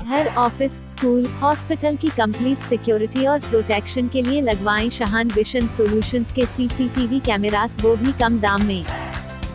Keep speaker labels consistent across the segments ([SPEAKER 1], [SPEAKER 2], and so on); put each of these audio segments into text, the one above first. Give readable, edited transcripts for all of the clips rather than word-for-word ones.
[SPEAKER 1] हर office, school, hospital की complete security और protection के लिए लगवाएं शाहान विशन सॉल्यूशंस के सीसीटीवी कैमरास, वो भी कम दाम में।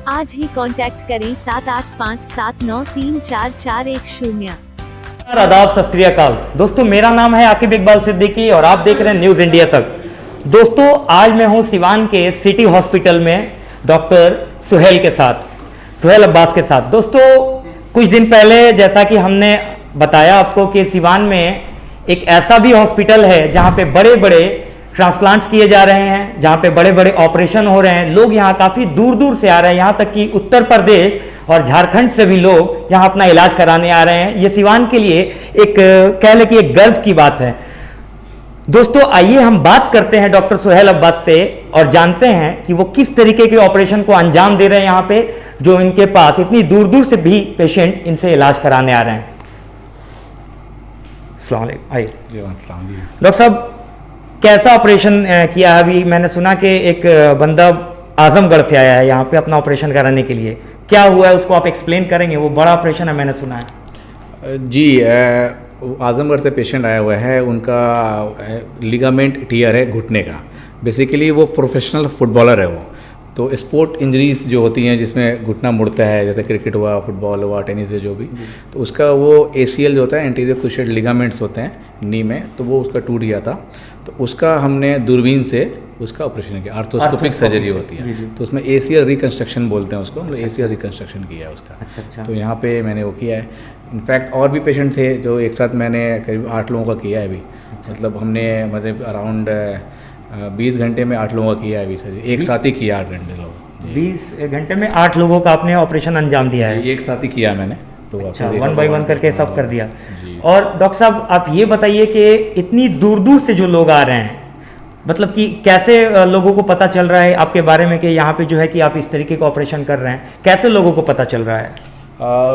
[SPEAKER 1] आज ही कांटेक्ट करें 7857934410।
[SPEAKER 2] आदाब, सत श्री अकाल दोस्तों, मेरा नाम है आकिब इकबाल सिद्दीकी और आप देख रहे हैं न्यूज़ इंडिया तक। दोस्तों, आज मैं हूं सिवान के सिटी हॉस्पिटल में डॉक्टर सुहेल अब्बास के साथ। दोस्तों, कुछ दिन पहले जैसा कि हमने बताया आपको कि सिवान में एक ऐसा भी हॉस्पिटल है जहां पे बड़े बड़े ट्रांसप्लांट्स किए जा रहे हैं, जहां पे बड़े बड़े ऑपरेशन हो रहे हैं। लोग यहां काफ़ी दूर दूर से आ रहे हैं, यहां तक कि उत्तर प्रदेश और झारखंड से भी लोग यहां अपना इलाज कराने आ रहे हैं। ये सिवान के लिए एक कह लें कि एक गर्व की बात है। दोस्तों, आइए हम बात करते हैं डॉक्टर सुहेल अब्बास से और जानते हैं कि वो किस तरीके के ऑपरेशन को अंजाम दे रहे हैं यहाँ पे, जो इनके पास इतनी दूर दूर से भी पेशेंट इनसे इलाज कराने आ रहे हैं। अस्सलाम वालेकुम। आइए डॉक्टर साहब, कैसा ऑपरेशन किया है? अभी मैंने सुना कि एक बंदा आजमगढ़ से आया है यहाँ पे अपना ऑपरेशन कराने के लिए। क्या हुआ है उसको आप एक्सप्लेन करेंगे? वो बड़ा ऑपरेशन है मैंने सुना है।
[SPEAKER 3] जी, आजमगढ़ से पेशेंट आया हुआ है। उनका लिगामेंट टियर है घुटने का। बेसिकली वो प्रोफेशनल फुटबॉलर है। वो तो स्पोर्ट इंजरीज जो होती हैं जिसमें घुटना मुड़ता है, जैसे क्रिकेट हुआ, फुटबॉल हुआ, टेनिस है, जो भी, तो उसका वो ACL जो होता है, एंटीरियर क्रूशिएट लिगामेंट्स होते हैं नी में, तो वो उसका टूट गया था। तो उसका हमने दूरबीन से उसका ऑपरेशन किया। आर्थोस्कोपिक सर्जरी होती है, तो उसमें ACL रिकंस्ट्रक्शन बोलते हैं उसको। हम लोग ACL रिकंस्ट्रक्शन किया है उसका।
[SPEAKER 2] अच्छा।
[SPEAKER 3] तो यहाँ पे मैंने वो किया है। इनफैक्ट और भी पेशेंट थे जो एक साथ मैंने करीब 8 लोगों का किया है अभी। मतलब हमने अराउंड 20 घंटे में 8 लोगों का किया है अभी सर। एक साथ ही किया 8 घंटे लोग।
[SPEAKER 2] 20 घंटे में 8 लोगों का आपने ऑपरेशन अंजाम दिया है?
[SPEAKER 3] एक साथ ही किया मैंने। तो
[SPEAKER 2] अच्छा, 1 बाय 1 करके सब कर दिया।
[SPEAKER 3] जी।
[SPEAKER 2] और डॉक्टर साहब, आप ये बताइए कि इतनी दूर दूर से जो लोग आ रहे हैं, मतलब कि कैसे लोगों को पता चल रहा है आपके बारे में कि यहाँ पे जो है कि आप इस तरीके का ऑपरेशन कर रहे हैं? कैसे लोगों को पता चल रहा है?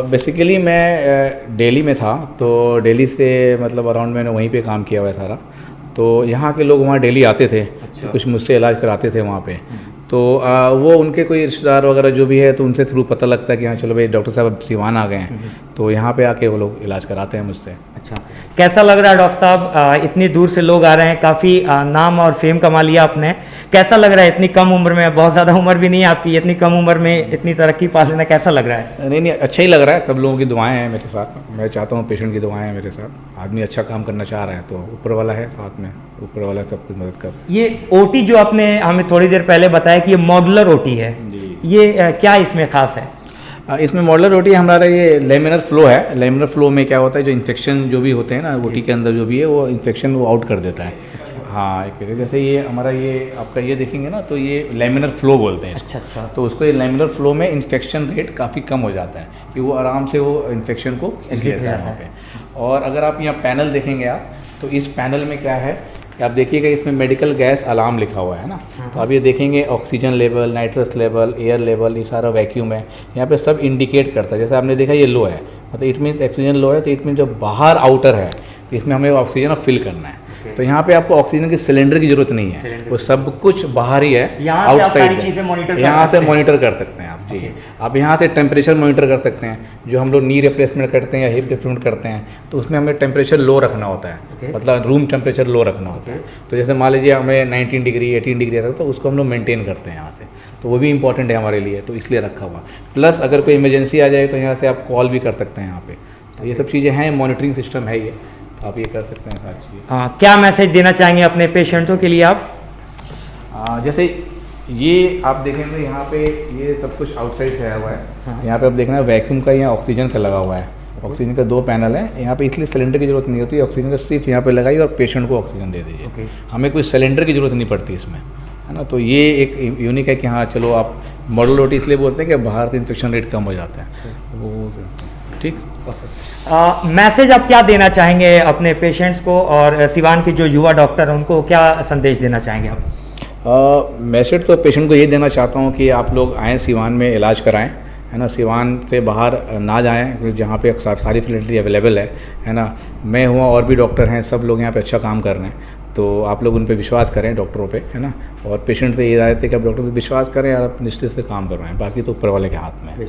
[SPEAKER 3] बेसिकली मैं दिल्ली में था, तो दिल्ली से मतलब अराउंड मैंने वहीं पे काम किया हुआ है सारा। तो यहाँ के लोग वहाँ दिल्ली आते थे।
[SPEAKER 2] अच्छा।
[SPEAKER 3] तो कुछ मुझसे इलाज कराते थे वहाँ पे। तो वो उनके कोई रिश्तेदार वगैरह जो भी है, तो उनसे थ्रू पता लगता है कि हाँ चलो भाई डॉक्टर साहब अब सिवान आ गए हैं, तो यहाँ पे आके वो लोग इलाज कराते हैं मुझसे।
[SPEAKER 2] अच्छा, कैसा लग रहा है डॉक्टर साहब? इतनी दूर से लोग आ रहे हैं, काफ़ी नाम और फेम कमा लिया आपने। कैसा लग रहा है इतनी कम उम्र में? बहुत ज़्यादा उम्र भी नहीं है आपकी, इतनी कम उम्र में इतनी तरक्की पा लेना कैसा लग रहा है?
[SPEAKER 3] नहीं, अच्छा ही लग रहा है। सब लोगों की दुआएं हैं मेरे साथ। मैं चाहता हूँ पेशेंट की दुआएं हैं मेरे साथ। आदमी अच्छा काम करना चाह रहा है तो ऊपर वाला है साथ में, ऊपर वाला सब कुछ मदद कर।
[SPEAKER 2] ये OT जो आपने हमें थोड़ी देर पहले बताया कि ये मॉडुलर OT है, ये क्या इसमें खास है?
[SPEAKER 3] इसमें मॉडुलर OT हमारा ये लेमिनर फ्लो है। लेमिनर फ्लो में क्या होता है, जो इन्फेक्शन जो भी होते हैं ना OT के अंदर जो भी है, वो इन्फेक्शन वो आउट कर देता है। हाँ, एक जैसे ये हमारा ये आपका ये देखेंगे ना, तो ये लेमिनर फ्लो बोलते हैं।
[SPEAKER 2] अच्छा।
[SPEAKER 3] तो उसको ये लेमिनर फ्लो में इन्फेक्शन रेट काफ़ी कम हो जाता है कि वो आराम से वो इन्फेक्शन को खींच लेता है वहाँ पे। और अगर आप यहाँ पैनल देखेंगे आप, तो इस पैनल में क्या है कि आप देखिएगा, इसमें मेडिकल गैस अलार्म लिखा हुआ है ना। तो आप ये देखेंगे oxygen level, nitrous level, air level, ये सारा वैक्यूम है। यहाँ पे सब इंडिकेट करता है। जैसे आपने देखा ये लो है, मतलब इट मीन्स ऑक्सीजन लो है, तो इट मीन्स जो बाहर आउटर है, तो इसमें हमें ऑक्सीजन फिल करना है। तो यहाँ पे आपको ऑक्सीजन की सिलेंडर की जरूरत नहीं है, वो सब कुछ बाहर ही है, आउटसाइड है। यहाँ से मॉनिटर कर सकते हैं आप। जी, आप यहाँ से टेम्परेचर मॉनिटर कर सकते हैं। जो हम लोग नी रिप्लेसमेंट करते हैं या हिप रिप्लेसमेंट करते हैं, तो उसमें हमें टेम्परेचर लो रखना होता है। मतलब रूम टेम्परेचर लो रखना होता है। तो जैसे मान लीजिए हमें 19 डिग्री 18 डिग्री रखता, तो उसको हम लोग मेंटेन करते हैं यहाँ से। तो वो भी इंपॉर्टेंट है हमारे लिए, तो इसलिए रखा हुआ। प्लस अगर कोई इमरजेंसी आ जाए तो यहाँ से आप कॉल भी कर सकते हैं यहाँ पे। तो ये सब चीज़ें हैं, मॉनिटरिंग सिस्टम है ये, तो आप ये कर सकते हैं सारी चीज़ें।
[SPEAKER 2] हाँ, क्या मैसेज देना चाहेंगे अपने पेशेंटों के लिए आप?
[SPEAKER 3] जैसे ये आप देखेंगे यहाँ पे ये सब कुछ आउटसाइड से आया हुआ है।
[SPEAKER 2] हाँ।
[SPEAKER 3] यहाँ पे आप देखना वैक्यूम का, यहाँ ऑक्सीजन का लगा हुआ है। ऑक्सीजन का 2 पैनल है यहाँ पे, इसलिए सिलेंडर की जरूरत नहीं होती। ऑक्सीजन का सिर्फ यहाँ पे लगाइए और पेशेंट को ऑक्सीजन दे दीजिए। हमें कोई सिलेंडर की जरूरत नहीं पड़ती इसमें, है ना। तो ये एक यूनिक है कि हाँ चलो, आप मॉडल OT इसलिए बोलते हैं कि बाहर से इन्फेक्शन रेट कम हो जाता है। वो ठीक।
[SPEAKER 2] मैसेज आप क्या देना चाहेंगे अपने पेशेंट्स को, और सिवान के जो युवा डॉक्टर हैं उनको क्या संदेश देना चाहेंगे आप?
[SPEAKER 3] मैसेज तो पेशेंट को ये देना चाहता हूँ कि आप लोग आएँ सिवान में इलाज कराएं, है ना। सिवान से बाहर ना जाएं, जहाँ पे सारी फैसिलिटी अवेलेबल है ना। मैं हुआ और भी डॉक्टर हैं, सब लोग यहाँ पे अच्छा काम कर रहे हैं। तो आप लोग उन पे विश्वास करें, डॉक्टरों पे, है ना। और पेशेंट से ये हिदायत है कि आप डॉक्टर पे विश्वास करें और आप निश्चित से काम करवाएं, बाकी तो ऊपर वाले के हाथ में है।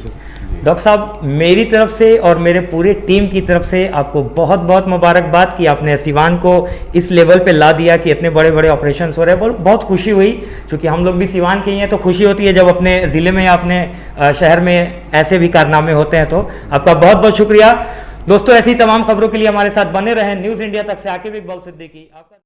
[SPEAKER 2] डॉक्टर साहब, मेरी तरफ से और मेरे पूरे टीम की तरफ से आपको बहुत बहुत मुबारकबाद कि आपने सिवान को इस लेवल पे ला दिया कि इतने बड़े बड़े ऑपरेशंस हो रहे हैं। बहुत खुशी हुई, क्योंकि हम लोग भी सिवान के ही हैं, तो खुशी होती है जब अपने ज़िले में या अपने शहर में ऐसे भी कारनामे होते हैं। तो आपका बहुत बहुत शुक्रिया। दोस्तों, ऐसी तमाम खबरों के लिए हमारे साथ बने रहें। न्यूज़ इंडिया तक से आकिब इकबाल सिद्दीकी आपका